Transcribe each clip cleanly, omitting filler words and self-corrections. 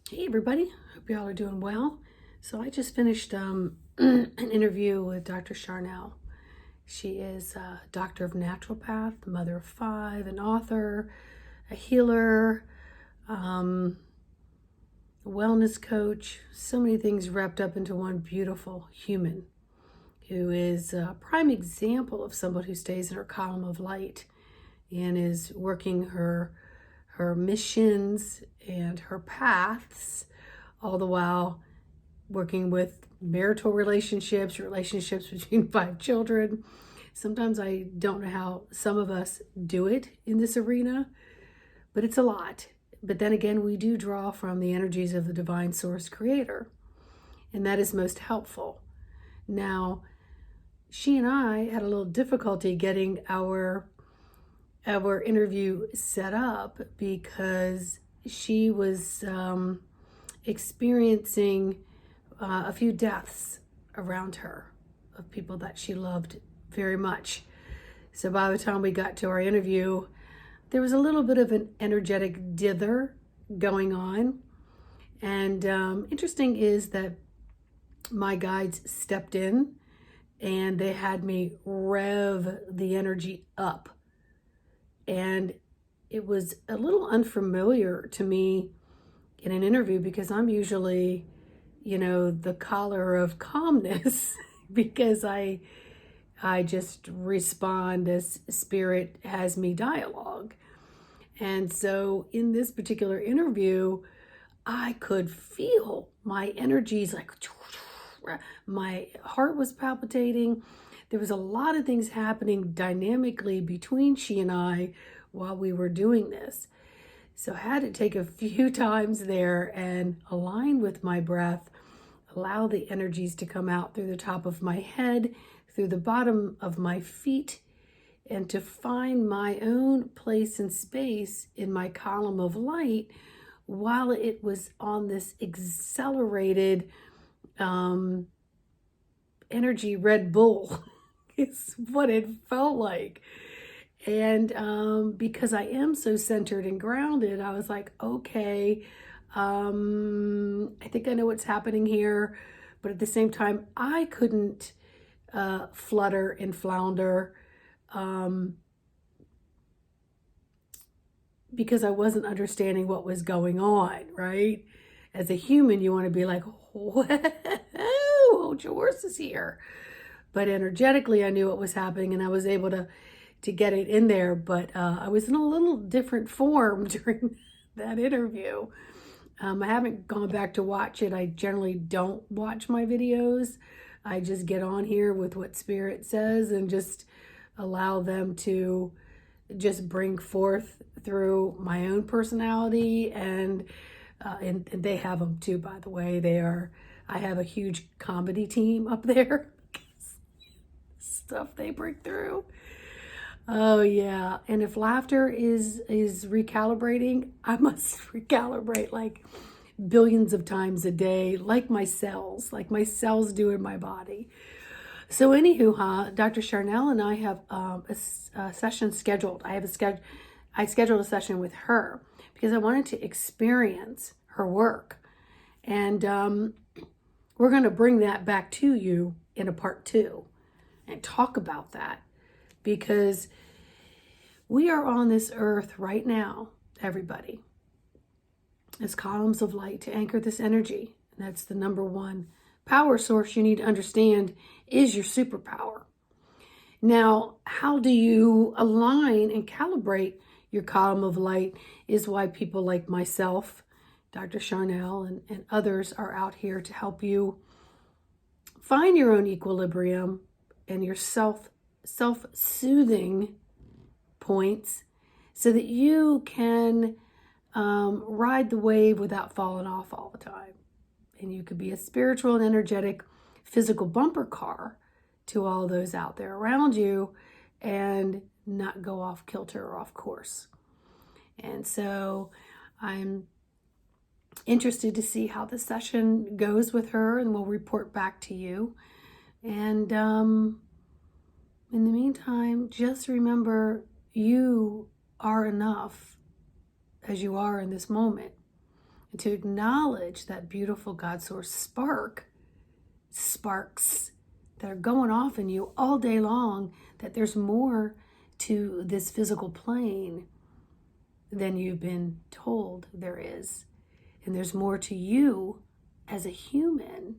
Hey everybody, hope y'all are doing well. So I just finished an interview with Dr. Sharnael. She is a doctor of naturopath, mother of five, an author, a healer, um, a wellness coach, so many things wrapped up into one beautiful human who is a prime example of someone who stays in her column of light and is working her missions and her paths, all the while working with marital relationships between five children. Sometimes I don't know how some of us do it in this arena, but it's a lot. But then again, we do draw from the energies of the divine source creator, and that is most helpful. Now, she and I had a little difficulty getting our interview set up because she was experiencing a few deaths around her of people that she loved very much. So by the time we got to our interview, there was a little bit of an energetic dither going on. And interesting is that my guides stepped in and they had me rev the energy up. And it was a little unfamiliar to me in an interview because I'm usually, the collar of calmness because I just respond as spirit has me dialogue. And so in this particular interview, I could feel my energies like my heart was palpitating. There was a lot of things happening dynamically between she and I while we were doing this. So I had to take a few times there and align with my breath, allow the energies to come out through the top of my head, through the bottom of my feet, and to find my own place and space in my column of light while it was on this accelerated energy Red Bull. It's what it felt like. And because I am so centered and grounded, I was like, okay, I think I know what's happening here. But at the same time, I couldn't flutter and flounder because I wasn't understanding what was going on, right? As a human, you want to be like, whoa, hold your horses here. But energetically, I knew what was happening and I was able to get it in there. But I was in a little different form during that interview. I haven't gone back to watch it. I generally don't watch my videos. I just get on here with what Spirit says and just allow them to just bring forth through my own personality. And they have them too, by the way. I have a huge comedy team up there. Stuff they bring through. Oh yeah. And if laughter is recalibrating, I must recalibrate like billions of times a day, like my cells do in my body. So anywho, Dr. Sharnael and I have a session scheduled. I scheduled a session with her because I wanted to experience her work. And we're going to bring that back to you in a part 2 and talk about that, because we are on this earth right now, everybody, as columns of light to anchor this energy. And that's the number one power source you need to understand is your superpower. Now, how do you align and calibrate your column of light is why people like myself, Dr. Sharnael, and others are out here to help you find your own equilibrium and your self-soothing points so that you can ride the wave without falling off all the time. And you could be a spiritual and energetic physical bumper car to all those out there around you and not go off kilter or off course. And so I'm interested to see how the session goes with her, and we'll report back to you. And in the meantime, just remember you are enough as you are in this moment. and to acknowledge that beautiful God source sparks that are going off in you all day long, that there's more to this physical plane than you've been told there is. And there's more to you as a human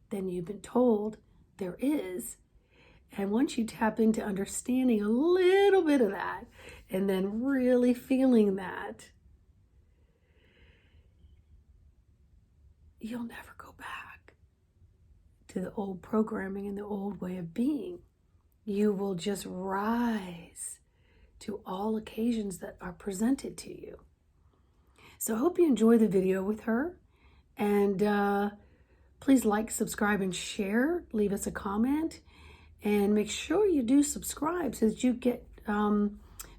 than you've been told there is. And once you tap into understanding a little bit of that, and then really feeling that, you'll never go back to the old programming and the old way of being. You will just rise to all occasions that are presented to you. So I hope you enjoy the video with her. And please like, subscribe, and share. Leave us a comment. And make sure you do subscribe so that you get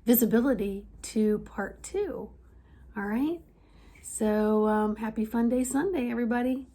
visibility to part 2. All right? So happy Fun Day Sunday, everybody.